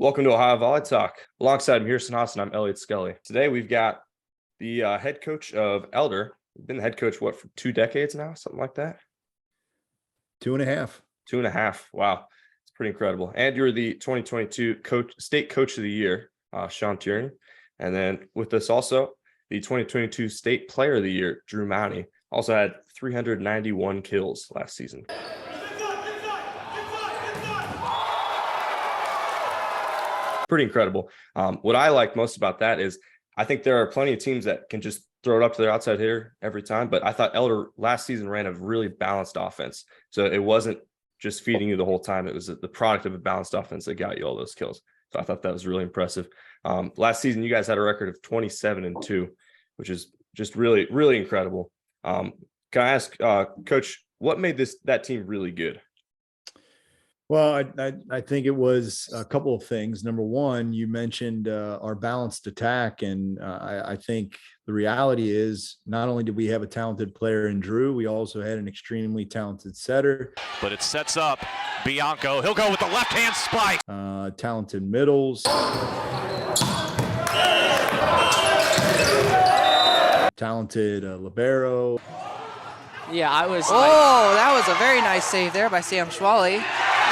Welcome to Ohio VolleyTalk. Alongside Pearson Hassan, I'm Elliot Scully. Today we've got the head coach of Elder. Been the head coach, for 2 decades now? Something like that? 2.5. 2.5. Wow. It's pretty incredible. And you're the 2022 state coach of the year, Sean Tierney. And then with us also, the 2022 state player of the year, Drew Maune. Also had 391 kills last season. Pretty incredible. What I like most about that is I think there are plenty of teams that can just throw it up to their outside hitter every time. But I thought Elder last season ran a really balanced offense. So it wasn't just feeding you the whole time. It was the product of a balanced offense that got you all those kills. So I thought that was really impressive. Last season, you guys had a record of 27-2, which is just really, really incredible. Can I ask, Coach, what made that team really good? Well, I think it was a couple of things. Number one, you mentioned our balanced attack, and I think the reality is not only did we have a talented player in Drew, we also had an extremely talented setter. But it sets up Bianco. He'll go with the left-hand spike. Talented middles. Talented libero. Yeah, that was a very nice save there by Sam Schwally.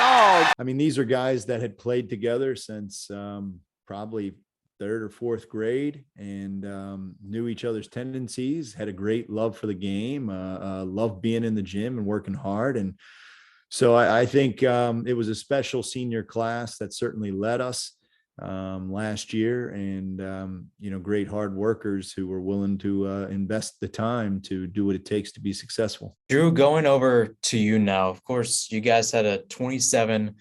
Oh, I mean, these are guys that had played together since probably 3rd or 4th grade and knew each other's tendencies, had a great love for the game, loved being in the gym and working hard. And so I think it was a special senior class that certainly led us last year, and great hard workers who were willing to invest the time to do what it takes to be successful. Drew, going over to you now, of course, you guys had a 27-2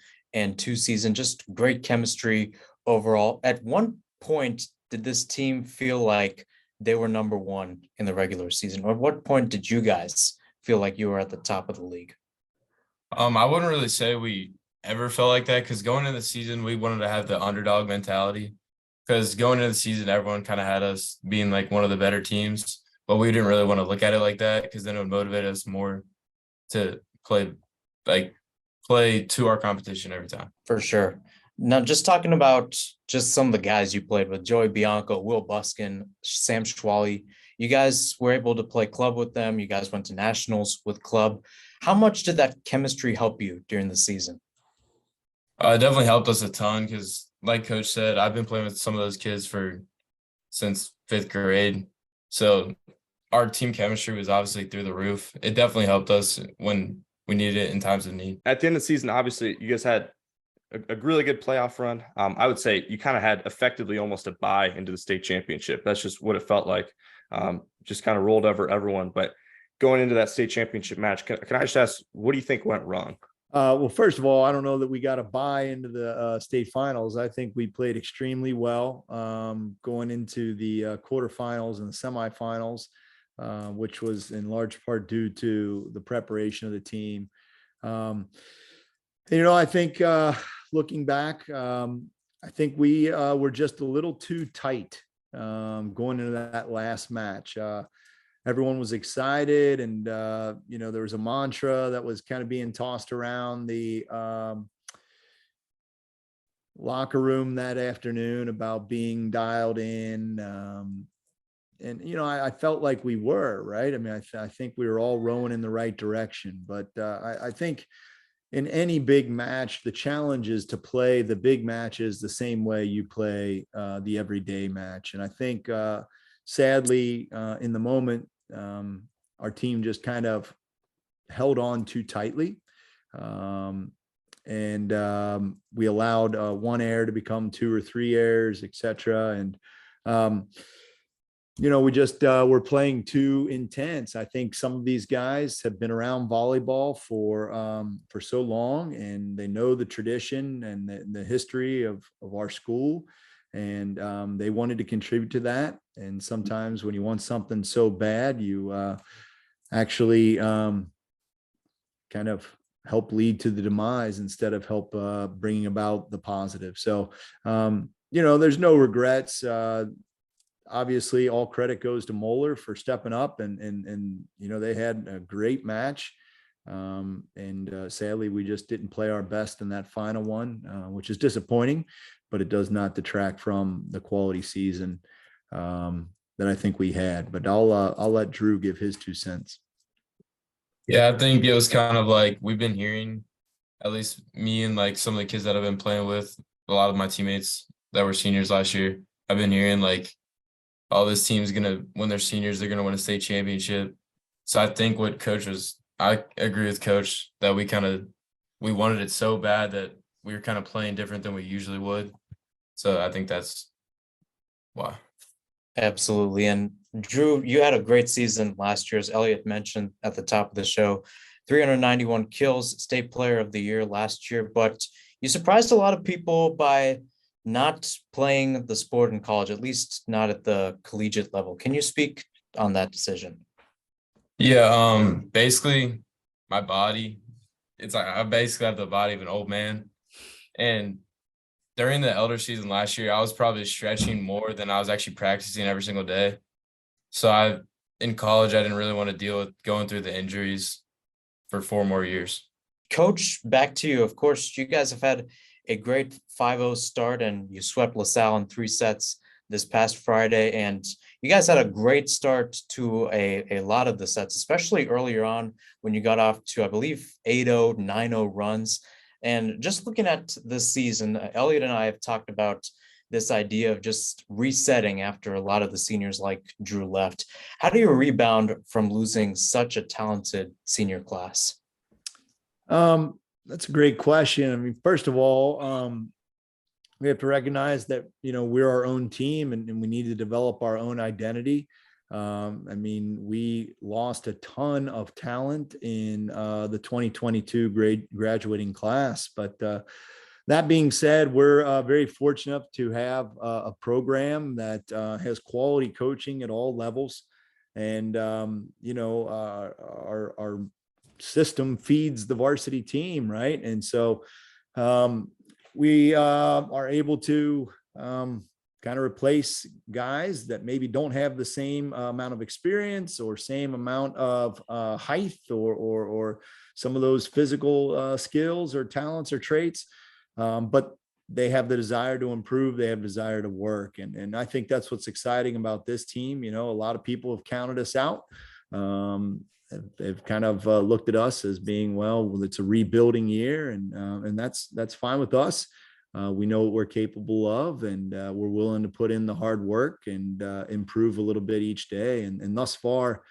season, just great chemistry overall. At one point, did this team feel like they were number one in the regular season? Or at what point did you guys feel like you were at the top of the league? I wouldn't really say we ever felt like that, because going into the season, we wanted to have the underdog mentality, because going into the season, everyone kind of had us being like one of the better teams, but we didn't really want to look at it like that, because then it would motivate us more to play to our competition every time. For sure. Now, just talking about just some of the guys you played with, Joey Bianco, Will Buskin, Sam Schwally, you guys were able to play club with them. You guys went to nationals with club. How much did that chemistry help you during the season? It definitely helped us a ton, because like Coach said, I've been playing with some of those kids since 5th grade. So our team chemistry was obviously through the roof. It definitely helped us when we needed it in times of need. At the end of the season, obviously, you guys had a really good playoff run. I would say you kind of had effectively almost a bye into the state championship. That's just what it felt like. Just kind of rolled over everyone. But going into that state championship match, can I just ask, what do you think went wrong? Well, first of all, I don't know that we got a bye into the state finals. I think we played extremely well going into the quarterfinals and the semifinals, which was in large part due to the preparation of the team. I think looking back, I think we were just a little too tight going into that last match. Everyone was excited, and there was a mantra that was kind of being tossed around the locker room that afternoon about being dialed in, and I felt like we were right. I mean, I think we were all rowing in the right direction, but I think in any big match, the challenge is to play the big matches the same way you play the everyday match. And I think sadly, in the moment, our team just kind of held on too tightly. And we allowed 1 error to become 2 or 3 errors, et cetera. And, we just were playing too intense. I think some of these guys have been around volleyball for so long, and they know the tradition and the history of our school. And they wanted to contribute to that. And sometimes when you want something so bad, you actually kind of help lead to the demise instead of help bringing about the positive. So, there's no regrets. Obviously, all credit goes to Moeller for stepping up, and they had a great match. Sadly, we just didn't play our best in that final one, which is disappointing. but it does not detract from the quality season that I think we had. But I'll let Drew give his 2 cents. Yeah, I think it was kind of like we've been hearing, at least me and like some of the kids that I've been playing with, a lot of my teammates that were seniors last year, I've been hearing like, oh, this team's gonna, when they're seniors, they're gonna win a state championship. So I think I agree with Coach that we wanted it so bad that we were kind of playing different than we usually would. So I think that's why. Absolutely. And Drew, you had a great season last year, as Elliot mentioned at the top of the show. 391 kills, state player of the year last year, but you surprised a lot of people by not playing the sport in college, at least not at the collegiate level. Can you speak on that decision? Yeah, basically my body, it's like I basically have the body of an old man. And during the elder season last year, I was probably stretching more than I was actually practicing every single day. So in college, I didn't really want to deal with going through the injuries for 4 more years. Coach, back to you. Of course, you guys have had a great 5-0 start, and you swept LaSalle in 3 sets this past Friday. And you guys had a great start to a lot of the sets, especially earlier on when you got off to, I believe, 8-0, 9-0 runs. And just looking at this season, Elliot and I have talked about this idea of just resetting after a lot of the seniors like Drew left. How do you rebound from losing such a talented senior class? That's a great question. I mean, first of all, we have to recognize that, we're our own team and we need to develop our own identity. I mean, we lost a ton of talent in the 2022 graduating class, but that being said, we're very fortunate to have a program that has quality coaching at all levels. And, our system feeds the varsity team, right? And so we are able to kind of replace guys that maybe don't have the same amount of experience or same amount of height or some of those physical skills or talents or traits, but they have the desire to improve. They have desire to work. And I think that's what's exciting about this team. A lot of people have counted us out. They've kind of looked at us as being, well, it's a rebuilding year, and that's fine with us. We know what we're capable of, and we're willing to put in the hard work and improve a little bit each day. And thus far,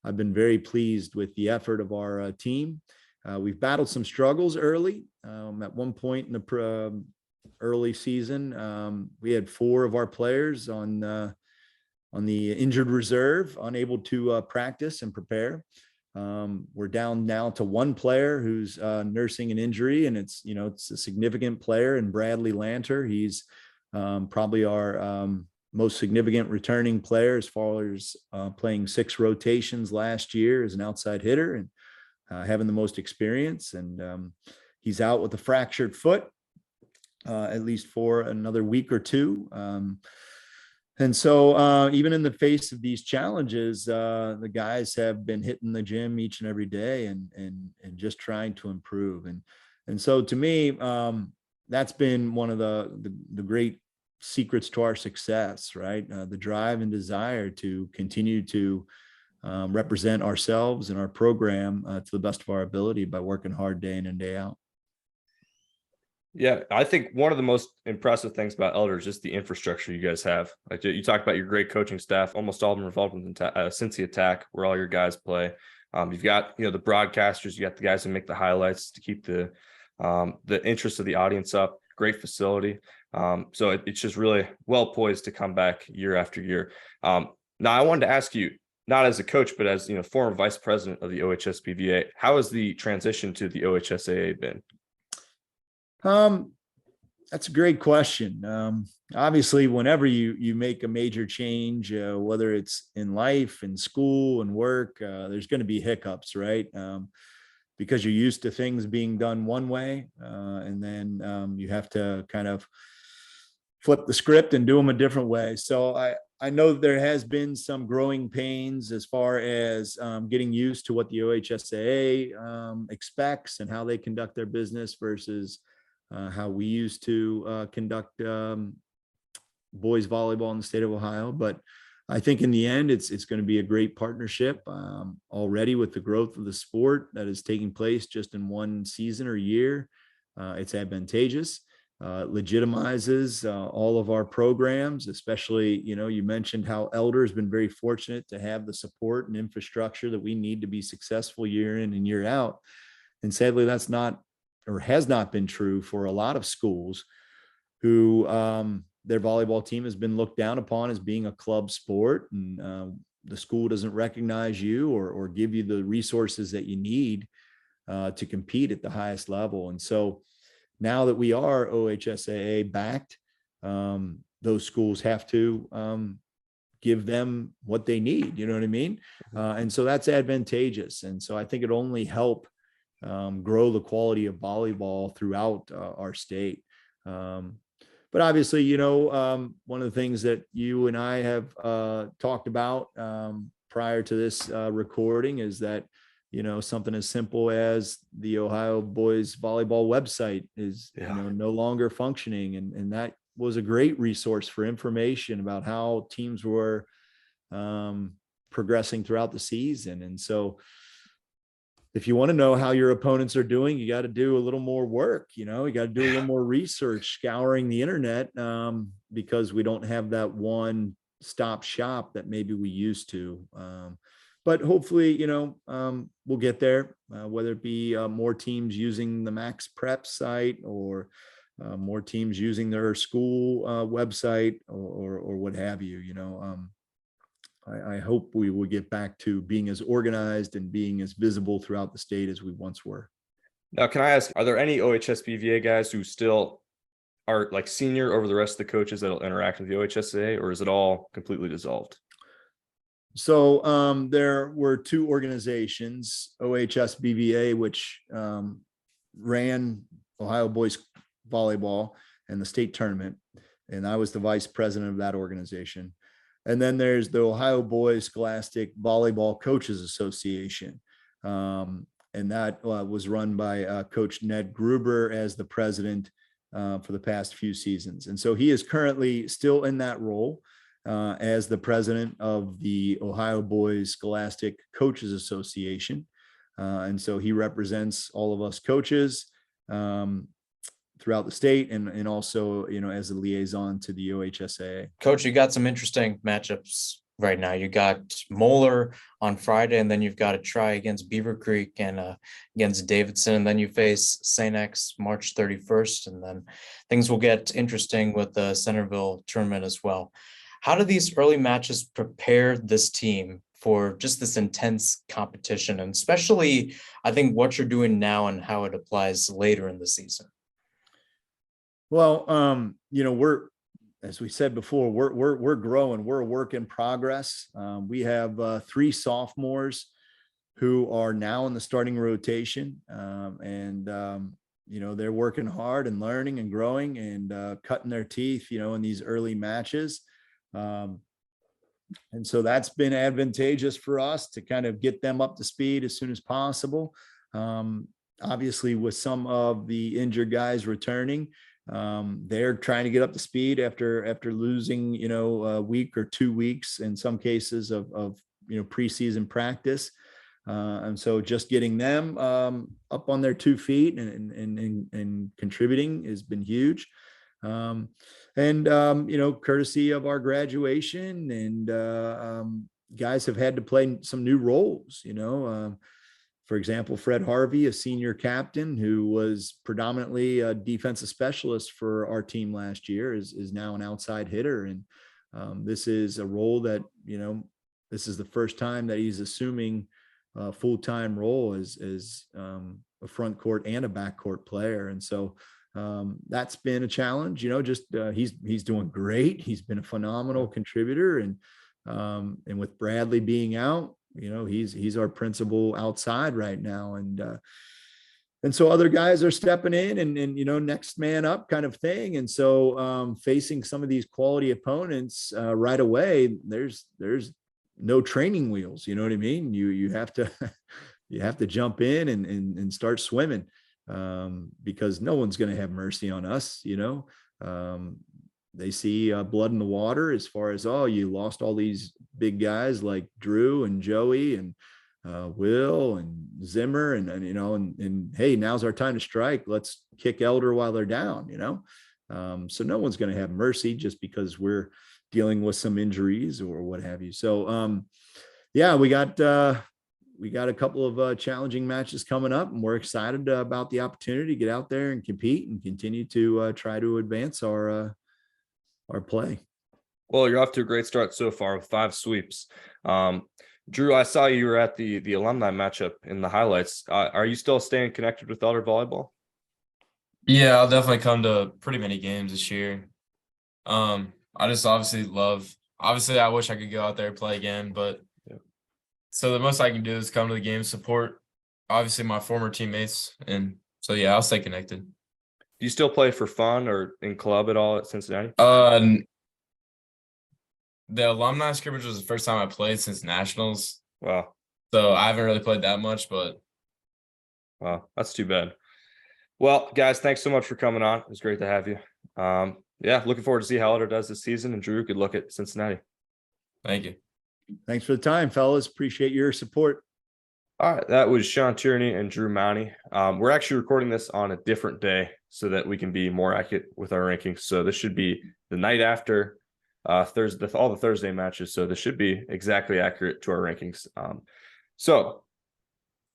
I've been very pleased with the effort of our team. We've battled some struggles early. At one point in the early season, we had 4 of our players on the injured reserve, unable to practice and prepare. We're down now to 1 player who's nursing an injury, and it's a significant player in Bradley Lanter. He's probably our most significant returning player as far as playing 6 rotations last year as an outside hitter and having the most experience. And he's out with a fractured foot, at least for another week or 2. And so even in the face of these challenges, the guys have been hitting the gym each and every day and just trying to improve. And so to me, that's been one of the great secrets to our success, right? The drive and desire to continue to represent ourselves and our program to the best of our ability by working hard day in and day out. Yeah, I think one of the most impressive things about Elder is just the infrastructure you guys have. Like you talk about your great coaching staff, almost all of them are involved in Cincy Attack, where all your guys play. You've got the broadcasters, you got the guys who make the highlights to keep the interest of the audience up. Great facility, so it's just really well poised to come back year after year. Now, I wanted to ask you, not as a coach, but as former vice president of the OHSBVA, how has the transition to the OHSAA been? That's a great question. Obviously, whenever you make a major change, whether it's in life, in school, and work, there's going to be hiccups, right? Because you're used to things being done one way, and then you have to kind of flip the script and do them a different way. So I know that there has been some growing pains as far as getting used to what the OHSAA expects and how they conduct their business versus how we used to conduct boys volleyball in the state of Ohio. But I think in the end, it's going to be a great partnership already with the growth of the sport that is taking place just in one season or year. It's advantageous, legitimizes all of our programs, especially, you mentioned how Elder has been very fortunate to have the support and infrastructure that we need to be successful year in and year out. And sadly, that's not, or has not been true for a lot of schools who their volleyball team has been looked down upon as being a club sport, and the school doesn't recognize you or give you the resources that you need to compete at the highest level. And so now that we are OHSAA backed, those schools have to give them what they need, you know what I mean? And so that's advantageous. And so I think it only help grow the quality of volleyball throughout our state. But obviously, one of the things that you and I have talked about prior to this recording is that, something as simple as the Ohio boys volleyball website is no longer functioning. And that was a great resource for information about how teams were progressing throughout the season. And so if you want to know how your opponents are doing, you got to do a little more work. You got to do a little more research, scouring the internet, because we don't have that one stop shop that maybe we used to. But hopefully, we'll get there, whether it be more teams using the Max Prep site or more teams using their school website or what have you. I hope we will get back to being as organized and being as visible throughout the state as we once were. Now, can I ask, are there any OHSBVA guys who still are like senior over the rest of the coaches that'll interact with the OHSAA, or is it all completely dissolved? So there were two organizations, OHSBVA, which ran Ohio boys volleyball and the state tournament, and I was the vice president of that organization. And then there's the Ohio Boys Scholastic Volleyball Coaches Association. And that was run by Coach Ned Gruber as the president for the past few seasons. And so he is currently still in that role as the president of the Ohio Boys Scholastic Coaches Association. And so he represents all of us coaches throughout the state and also, as a liaison to the OHSAA. Coach, you got some interesting matchups right now. You got Moeller on Friday, and then you've got to try against Beaver Creek and against Davidson, and then you face St. X March 31st, and then things will get interesting with the Centerville tournament as well. How do these early matches prepare this team for just this intense competition, and especially, I think, what you're doing now and how it applies later in the season? Well, we're, as we said before, we're growing. We're a work in progress. We have 3 sophomores who are now in the starting rotation, and they're working hard and learning and growing and cutting their teeth, in these early matches. And so that's been advantageous for us to kind of get them up to speed as soon as possible. Obviously, with some of the injured guys returning, they're trying to get up to speed after losing, a week or 2 weeks in some cases of preseason practice. And so just getting them up on their 2 feet and contributing has been huge. Courtesy of our graduation and guys have had to play some new roles, for example, Fred Harvey, a senior captain who was predominantly a defensive specialist for our team last year, is now an outside hitter. And this is a role that, this is the first time that he's assuming a full-time role as a front court and a backcourt player. And so that's been a challenge, he's doing great. He's been a phenomenal contributor. And with Bradley being out, he's our principal outside right now. And so other guys are stepping in and next man up kind of thing. And so facing some of these quality opponents right away, there's no training wheels, you know what I mean? You have to, you have to jump in and start swimming. because no one's going to have mercy on us. They see blood in the water as far as, oh, you lost all these big guys like Drew and Joey and Will and Zimmer and hey, now's our time to strike. Let's kick Elder while they're down, so no one's going to have mercy just because we're dealing with some injuries or what have you. So yeah, we got a couple of challenging matches coming up, and we're excited about the opportunity to get out there and compete and continue to try to advance our play. Well, you're off to a great start so far with 5 sweeps. Drew, I saw you were at the alumni matchup in the highlights. Are you still staying connected with Elder volleyball? Yeah, I'll definitely come to pretty many games this year. I just obviously I wish I could go out there and play again, but so the most I can do is come to the game, support obviously my former teammates, and so yeah, I'll stay connected. Do you still play for fun or in club at all at Cincinnati? The alumni scrimmage was the first time I played since nationals. Wow. So I haven't really played that much, but wow, that's too bad. Well, guys, thanks so much for coming on. It was great to have you. Yeah, looking forward to see how Elder does this season, and Drew, good luck at Cincinnati. thank you. Thanks for the time, fellas. Appreciate your support. All right, that was Sean Tierney and Drew Maune. We're actually recording this on a different day so that we can be more accurate with our rankings. So this should be the night after Thursday, all the Thursday matches. So this should be exactly accurate to our rankings. So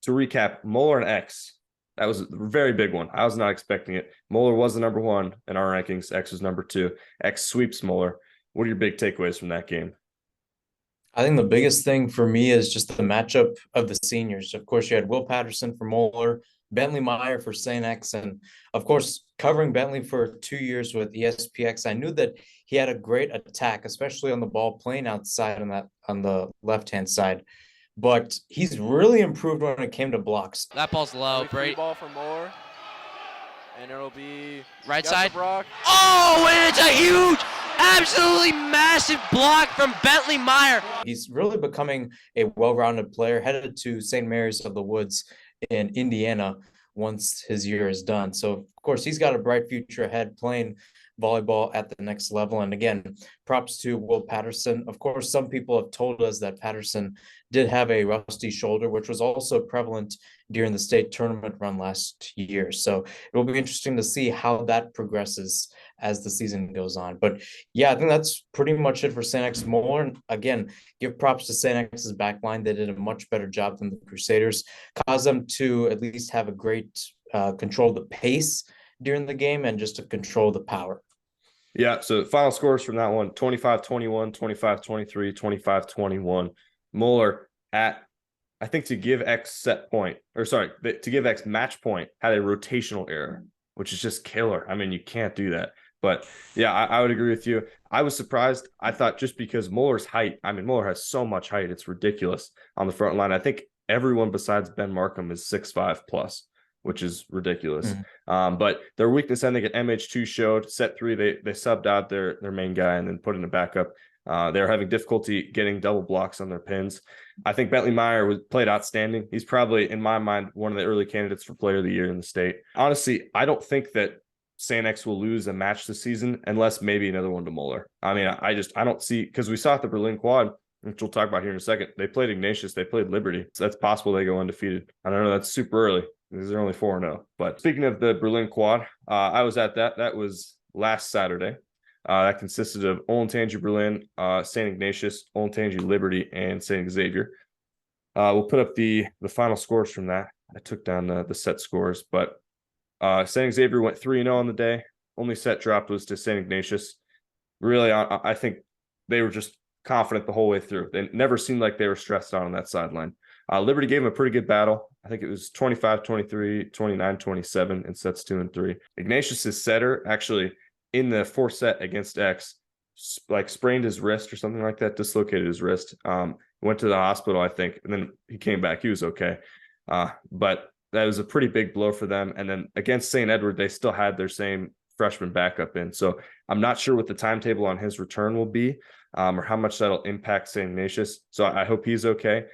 to recap, Moeller and X, that was a very big one. I was not expecting it. Moeller was the number 1 in our rankings. X was number 2. X sweeps Moeller. What are your big takeaways from that game? I think the biggest thing for me is just the matchup of the seniors. Of course, you had Will Patterson for Moeller, Bentley Meyer for St. X, and of course, covering Bentley for 2 years with ESPX, I knew that he had a great attack, especially on the ball, playing outside on the left-hand side. But he's really improved when it came to blocks. That ball's low. Free ball for Moore. And it'll be Right side. Brock. Oh, and it's a huge, absolutely massive block from Bentley Meyer. He's really becoming a well-rounded player, headed to St. Mary's of the Woods in Indiana once his year is done. So, of course, he's got a bright future ahead playing volleyball at the next level. And again, props to Will Patterson. Of course, some people have told us that Patterson did have a rusty shoulder, which was also prevalent during the state tournament run last year. So it will be interesting to see how that progresses as the season goes on. But yeah, I think that's pretty much it for St. X. Moeller. Again, give props to St. X's backline. They did a much better job than the Crusaders, caused them to at least have a great control of the pace during the game and just to control the power. Yeah, so final scores from that one, 25-21, 25-23, 25-21. Moeller at, I think to give X to give X match point, had a rotational error, which is just killer. I mean, you can't do that. But yeah, I would agree with you. I was surprised. I thought just because Moeller's height, I mean, Moeller has so much height, it's ridiculous on the front line. I think everyone besides Ben Markham is 6'5 plus, which is ridiculous. But their weakness, I think, at MH2 showed. Set 3, they subbed out their main guy and then put in a backup. They're having difficulty getting double blocks on their pins. I think Bentley Meyer played outstanding. He's probably, in my mind, one of the early candidates for Player of the Year in the state. Honestly, I don't think that St. X will lose a match this season unless maybe another one to Moeller. I mean, I don't see, because we saw at the Berlin Quad, which we'll talk about here in a second, they played Ignatius, they played Liberty. So that's possible they go undefeated. I don't know, that's super early because they're only 4-0. But speaking of the Berlin Quad, I was at that. That was last Saturday. That consisted of Olentangy Berlin, St. Ignatius, Olentangy Liberty, and St. Xavier. We'll put up the final scores from that. I took down the set scores, but St. Xavier went 3-0 on the day. Only set dropped was to St. Ignatius. Really, I think they were just confident the whole way through. They never seemed like they were stressed out on that sideline. Liberty gave them a pretty good battle. I think it was 25-23, 29-27 in sets 2 and 3. Ignatius's setter actually in the fourth set against X, like sprained his wrist or something like that, dislocated his wrist. Went to the hospital, I think, and then he came back. He was okay. But that was a pretty big blow for them. And then against St. Edward, they still had their same freshman backup in. So I'm not sure what the timetable on his return will be, or how much that'll impact St. Ignatius. So I hope he's okay.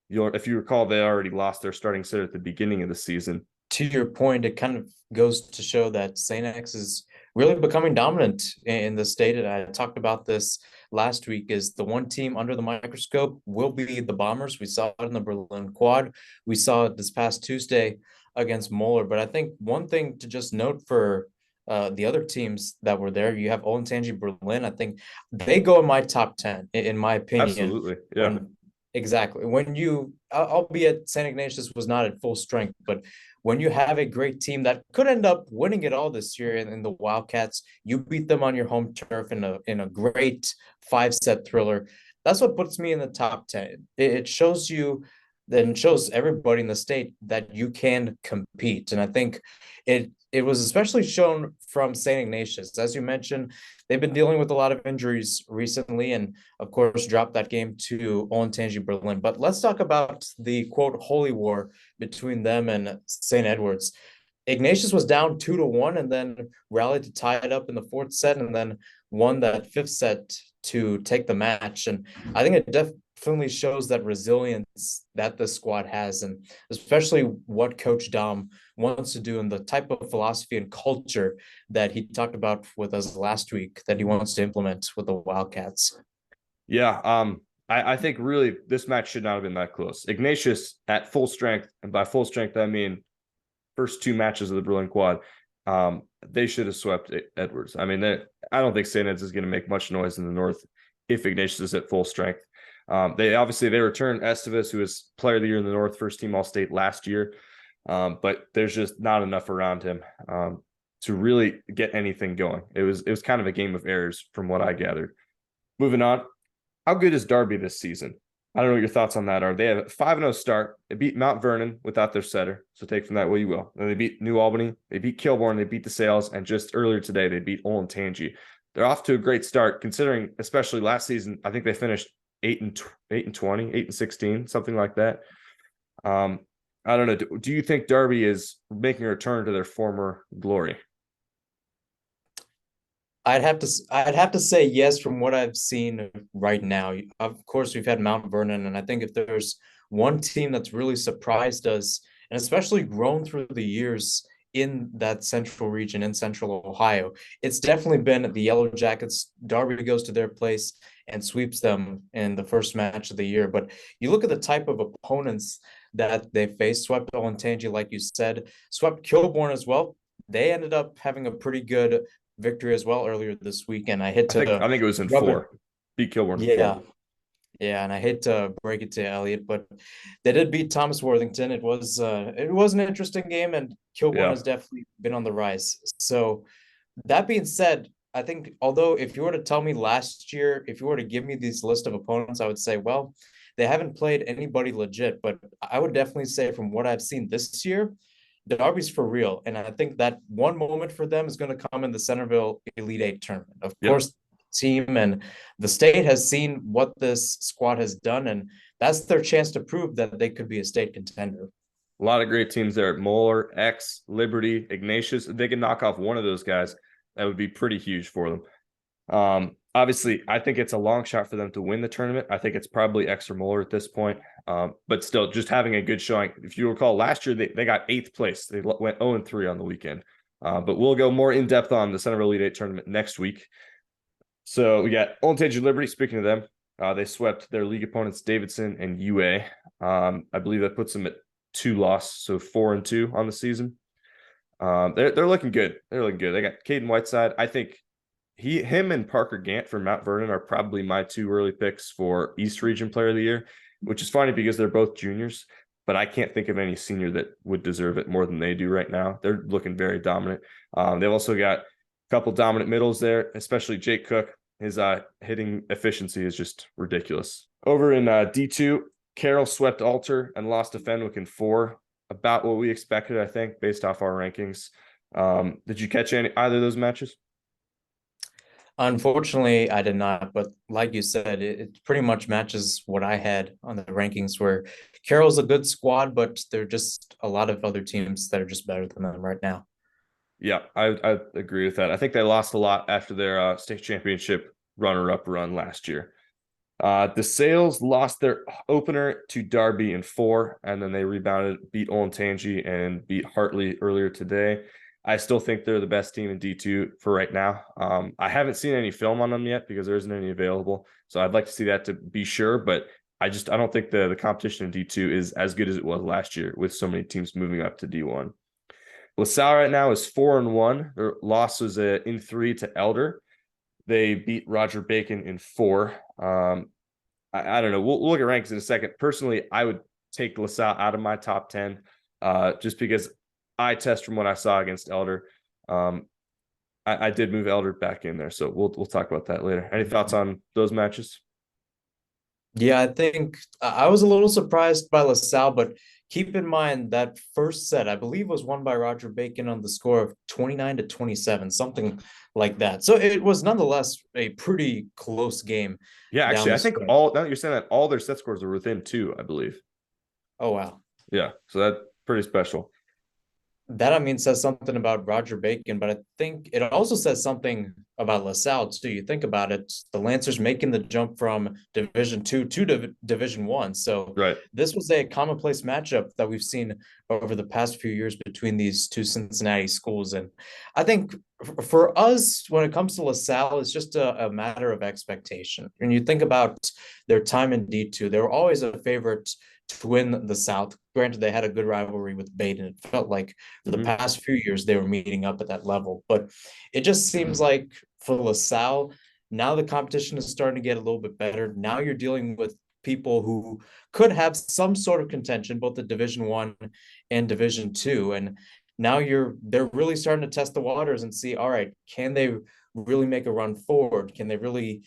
If you recall, they already lost their starting sitter at the beginning of the season to your point, it kind of goes to show that St. X is really becoming dominant in the state. And I talked about this last week, is the one team under the microscope will be the Bombers. We saw it in the Berlin Quad. We saw it this past Tuesday against Moeller. But I think one thing to just note for the other teams that were there, you have Olentangy Berlin. I think they go in my top 10, in my opinion. Absolutely. Yeah. Exactly. When you, albeit St. Ignatius was not at full strength, but when you have a great team that could end up winning it all this year in the Wildcats, you beat them on your home turf in a great 5-set thriller. That's what puts me in the top 10. It shows you, then shows everybody in the state that you can compete. And I think it was especially shown from St. Ignatius. As you mentioned, they've been dealing with a lot of injuries recently, and of course dropped that game to Olentangy Berlin. But let's talk about the quote holy war between them and St. Edwards. Ignatius was down 2-1 and then rallied to tie it up in the 4th set, and then won that 5th set to take the match. And I think it definitely shows that resilience that the squad has, and especially what Coach Dom wants to do and the type of philosophy and culture that he talked about with us last week that he wants to implement with the Wildcats. Yeah. I think really this match should not have been that close. Ignatius at full strength, and by full strength, I mean first 2 matches of the Berlin Quad, they should have swept Edwards. I mean, I don't think St. Ed's is going to make much noise in the North if Ignatius is at full strength. They returned Estevez, who was player of the year in the North, first team All-State last year. But there's just not enough around him to really get anything going. It was kind of a game of errors from what I gathered. Moving on, how good is Darby this season? I don't know what your thoughts on that are. They have a 5-0 start. They beat Mount Vernon without their setter, so take from that what you will. Then they beat New Albany, they beat Kilbourne, they beat DeSales, and just earlier today they beat Olentangy. They're off to a great start, considering especially last season. I think they finished 8-20, 8-16, something like that. I don't know. Do you think Darby is making a return to their former glory? I'd have to say yes from what I've seen right now. Of course, we've had Mount Vernon, and I think if there's one team that's really surprised us, and especially grown through the years in that central region in Central Ohio, it's definitely been the Yellow Jackets. Darby goes to their place and sweeps them in the first match of the year. But you look at the type of opponents that they faced. Swept Olentangy, like you said, swept Kilbourne as well. They ended up having a pretty good victory as well earlier this week. And I think it was in 4. Beat Kilbourne. Yeah. 4. Yeah, and I hate to break it to Elliot, but they did beat Thomas Worthington. It was an interesting game, and Kilbourne has definitely been on the rise. So that being said, I think although if you were to tell me last year, if you were to give me this list of opponents, I would say, well, they haven't played anybody legit. But I would definitely say from what I've seen this year, Darby's for real. And I think that one moment for them is going to come in the Centerville Elite 8 tournament. Of course, team and the state has seen what this squad has done, and that's their chance to prove that they could be a state contender. A lot of great teams there. Moeller, X, Liberty, Ignatius. If they can knock off one of those guys, that would be pretty huge for them. Obviously, I think it's a long shot for them to win the tournament. I think it's probably X or Moeller at this point. But still, just having a good showing. If you recall, last year they got 8th place. They went 0-3 on the weekend. But we'll go more in depth on the Centerville Elite 8 tournament next week. So we got Olentangy Liberty. Speaking of them, they swept their league opponents Davidson and UA. I believe that puts them at 2 losses, so 4-2 on the season. They're looking good. They're looking good. They got Caden Whiteside. I think him and Parker Gant from Mount Vernon are probably my 2 early picks for East Region Player of the Year, which is funny because they're both juniors, but I can't think of any senior that would deserve it more than they do right now. They're looking very dominant. They've also got couple dominant middles there, especially Jake Cook. His hitting efficiency is just ridiculous. Over in D2, Carroll swept Alter and lost to Fenwick in 4. About what we expected, I think, based off our rankings. Did you catch either of those matches? Unfortunately, I did not. But like you said, it pretty much matches what I had on the rankings, where Carroll's a good squad, but there are just a lot of other teams that are just better than them right now. Yeah, I agree with that. I think they lost a lot after their state championship runner-up run last year. DeSales lost their opener to Derby in 4, and then they rebounded, beat Olentangy and beat Hartley earlier today. I still think they're the best team in D2 for right now. I haven't seen any film on them yet because there isn't any available. So I'd like to see that to be sure, but I don't think the competition in D2 is as good as it was last year with so many teams moving up to D1. LaSalle right now is 4-1. Their loss was in 3 to Elder. They beat Roger Bacon in 4. I don't know. We'll look at rankings in a second. Personally, I would take LaSalle out of my top 10 just because eye test from what I saw against Elder. I did move Elder back in there, so we'll talk about that later. Any thoughts on those matches? Yeah, I think I was a little surprised by LaSalle, but keep in mind that first set, I believe, was won by Roger Bacon on the score of 29-27, something like that. So it was nonetheless a pretty close game. Yeah, actually, I think now that you're saying that, all their set scores are within 2, I believe. Oh, wow. Yeah, so that's pretty special. That, I mean, says something about Roger Bacon, but I think it also says something about LaSalle too. You think about it, the Lancers making the jump from Division 2 to Division 1. So right. This was a commonplace matchup that we've seen over the past few years between these two Cincinnati schools. And I think for us, when it comes to LaSalle, it's just a matter of expectation. When you think about their time in D2, they were always a favorite to win the South. Granted, they had a good rivalry with Baden. It felt like for the past few years they were meeting up at that level. But it just seems like for LaSalle, now the competition is starting to get a little bit better. Now you're dealing with people who could have some sort of contention, both at Division 1 and Division 2. And now they're really starting to test the waters and see, all right, can they really make a run forward? Can they really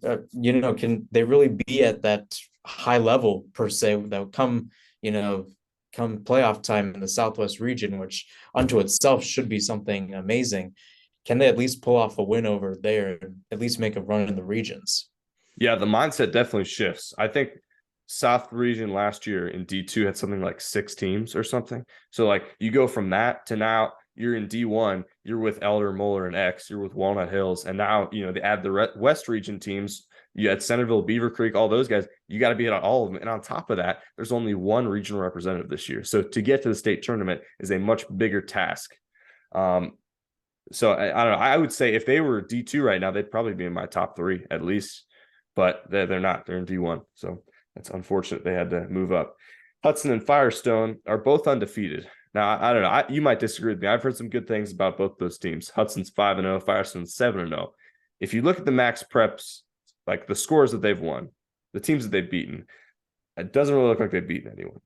can they really be at that high level per se that would come playoff time in the Southwest region, which unto itself should be something amazing? Can they at least pull off a win over there and at least make a run in the regions? Yeah, the mindset definitely shifts. I think South region last year in D2 had something like 6 teams or something. So like you go from that to now you're in D1, you're with Elder, Moeller, and X, you're with Walnut Hills, and now, they add the West region teams. You had Centerville, Beaver Creek, all those guys. You got to be at all of them. And on top of that, there's only one regional representative this year. So to get to the state tournament is a much bigger task. So I don't know. I would say if they were D2 right now, they'd probably be in my top 3 at least, but they're not. They're in D1. So that's unfortunate. They had to move up. Hudson and Firestone are both undefeated. Now, I don't know. You might disagree with me. I've heard some good things about both those teams. Hudson's 5-0, Firestone's 7-0. If you look at the max preps, like the scores that they've won, the teams that they've beaten, it doesn't really look like they've beaten anyone.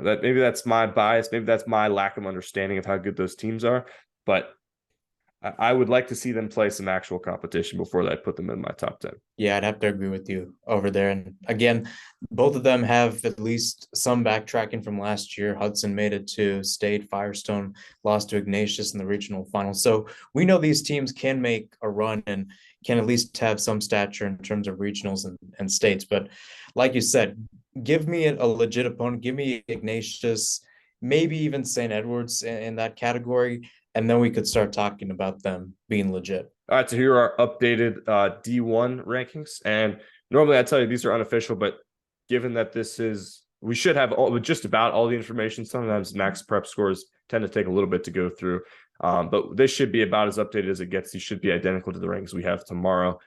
That maybe that's my bias. Maybe that's my lack of understanding of how good those teams are. But I would like to see them play some actual competition before I put them in my top 10. Yeah, I'd have to agree with you over there. And again, both of them have at least some backtracking from last year. Hudson made it to state. Firestone lost to Ignatius in the regional final. So we know these teams can make a run and can at least have some stature in terms of regionals and states. But like you said, give me a legit opponent. Give me Ignatius, maybe even St. Edward's in that category. And then we could start talking about them being legit. All right, so here are our updated D1 rankings. And normally I tell you these are unofficial, but given that we should have just about all the information. Sometimes max prep scores tend to take a little bit to go through. But this should be about as updated as it gets. These should be identical to the rankings we have tomorrow.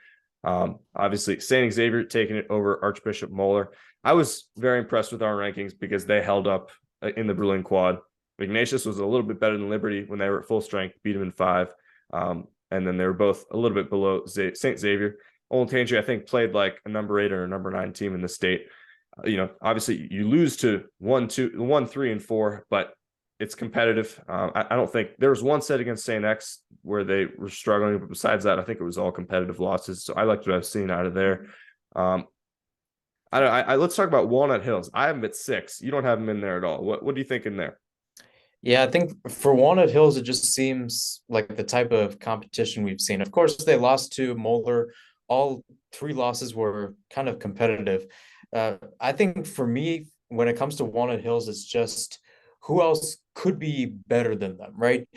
Obviously, St. Xavier taking it over Archbishop Moeller. I was very impressed with our rankings because they held up in the Berlin quad. Ignatius was a little bit better than Liberty when they were at full strength, beat them in 5. And then they were both a little bit below St. Xavier. Olentangy, I think, played like a number 8 or a number 9 team in the state. Obviously you lose to 1, 3, and 4, but it's competitive. I don't think there was one set against St. X where they were struggling, but besides that, I think it was all competitive losses. So I liked what I've seen out of there. Let's talk about Walnut Hills. I have them at 6. You don't have them in there at all. What do you think in there? Yeah, I think for Walnut Hills, it just seems like the type of competition we've seen. Of course, they lost to Moeller. All 3 losses were kind of competitive. I think for me, when it comes to Walnut Hills, it's just who else could be better than them, right?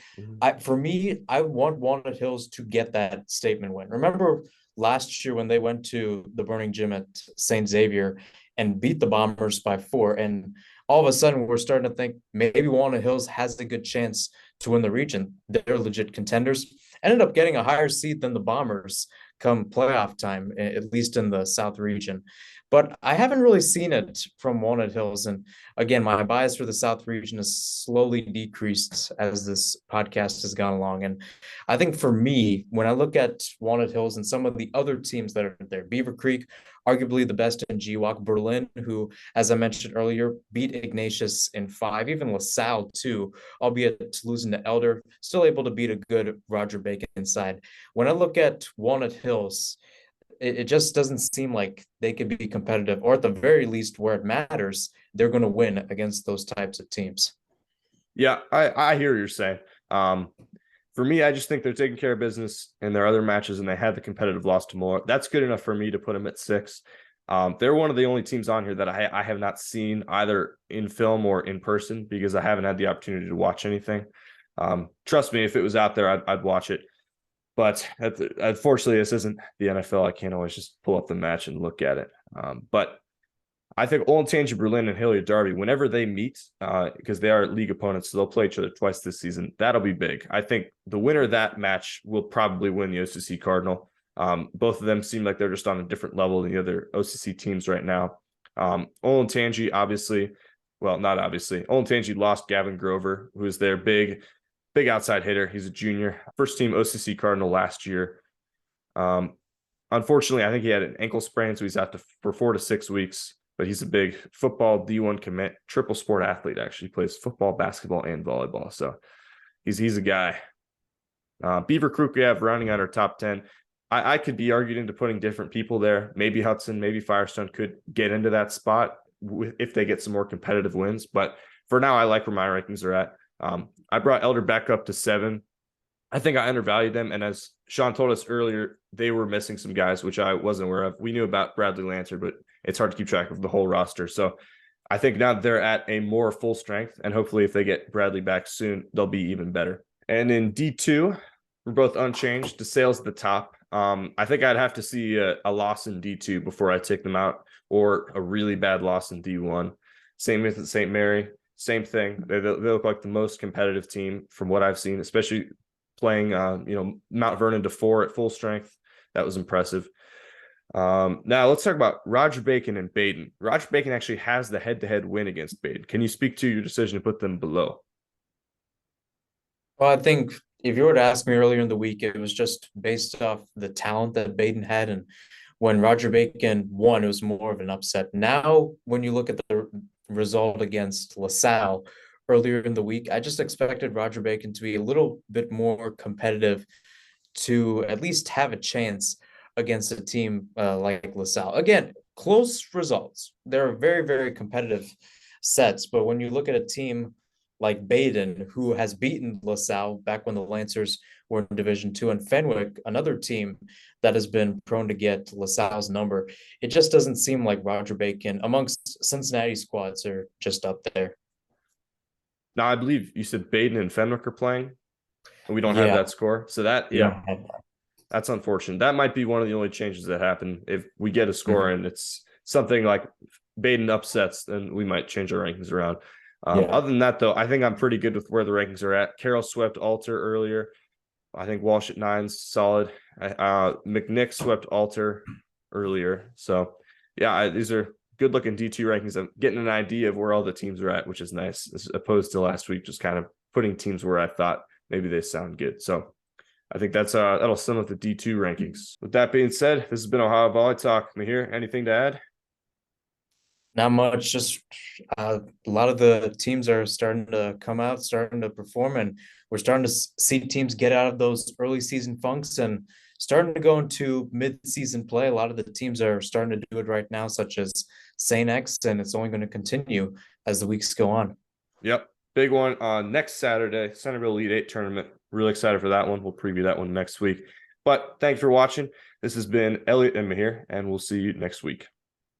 For me, I want Walnut Hills to get that statement win. Remember last year when they went to the Burning Gym at St. Xavier and beat the Bombers by 4. And all of a sudden, we're starting to think maybe Walnut Hills has a good chance to win the region. They're legit contenders. Ended up getting a higher seed than the Bombers come playoff time, at least in the South region. But I haven't really seen it from Walnut Hills. And again, my bias for the South region has slowly decreased as this podcast has gone along. And I think for me, when I look at Walnut Hills and some of the other teams that are there, Beaver Creek, arguably the best in GWAC, Berlin, who, as I mentioned earlier, beat Ignatius in 5, even LaSalle too, albeit losing to Elder, still able to beat a good Roger Bacon side. When I look at Walnut Hills, it just doesn't seem like they could be competitive, or at the very least, where it matters, they're going to win against those types of teams. Yeah, I hear what you're saying. For me, I just think they're taking care of business in their other matches, and they had the competitive loss to Moore. That's good enough for me to put them at 6. They're one of the only teams on here that I have not seen either in film or in person because I haven't had the opportunity to watch anything. Trust me, if it was out there, I'd watch it. But unfortunately, this isn't the NFL. I can't always just pull up the match and look at it. But I think Olentangy Berlin and Hilliard Darby, whenever they meet, because they are league opponents, so they'll play each other twice this season. That'll be big. I think the winner of that match will probably win the OCC Cardinal. Both of them seem like they're just on a different level than the other OCC teams right now. Olentangy, obviously, well, not obviously. Olentangy lost Gavin Grover, who is their big outside hitter. He's a junior, first team OCC Cardinal last year. Unfortunately, I think he had an ankle sprain, so he's out for 4 to 6 weeks. But he's a big football D1 commit, triple sport athlete. Actually, he plays football, basketball, and volleyball. So he's a guy. Beaver Creek we have rounding out our top 10. I could be argued into putting different people there. Maybe Hudson, maybe Firestone could get into that spot if they get some more competitive wins. But for now, I like where my rankings are at. I brought Elder back up to 7. I think I undervalued them. And as Sean told us earlier, they were missing some guys, which I wasn't aware of. We knew about Bradley Lancer, but it's hard to keep track of the whole roster. So I think now that they're at a more full strength, and hopefully if they get Bradley back soon, they'll be even better. And in D2, we're both unchanged. DeSale's at the top. I think I'd have to see a loss in D2 before I take them out, or a really bad loss in D1. Same with St. Mary. Same thing. They look like the most competitive team from what I've seen, especially playing, Mount Vernon to 4 at full strength. That was impressive. Now let's talk about Roger Bacon and Baden. Roger Bacon actually has the head-to-head win against Baden. Can you speak to your decision to put them below? Well, I think if you were to ask me earlier in the week, it was just based off the talent that Baden had. And when Roger Bacon won, it was more of an upset. Now, when you look at the result against LaSalle earlier in the week, I just expected Roger Bacon to be a little bit more competitive to at least have a chance against a team like LaSalle. Again, close results. They're very, very competitive sets. But when you look at a team like Baden, who has beaten LaSalle back when the Lancers were in Division II, and Fenwick, another team that has been prone to get LaSalle's number, it just doesn't seem like Roger Bacon amongst Cincinnati squads are just up there. Now, I believe you said Baden and Fenwick are playing, and we don't have that score. So that's unfortunate. That might be one of the only changes that happen. If we get a score and it's something like Baden upsets, then we might change our rankings around. Other than that, though, I think I'm pretty good with where the rankings are at. Carroll swept Alter earlier. I think Walsh at 9's solid. McNick swept Alter earlier. So, these are good-looking D2 rankings. I'm getting an idea of where all the teams are at, which is nice, as opposed to last week, just kind of putting teams where I thought maybe they sound good. So I think that'll sum up the D2 rankings. With that being said, this has been Ohio VolleyTalk. Mahir, anything to add? Not much. Just a lot of the teams are starting to come out, starting to perform, and we're starting to see teams get out of those early season funks and starting to go into mid-season play. A lot of the teams are starting to do it right now, such as St. X, and it's only going to continue as the weeks go on. Yep. Big one on next Saturday, Centerville Elite 8 tournament. Really excited for that one. We'll preview that one next week. But thanks for watching. This has been Elliot and Mahir, and we'll see you next week.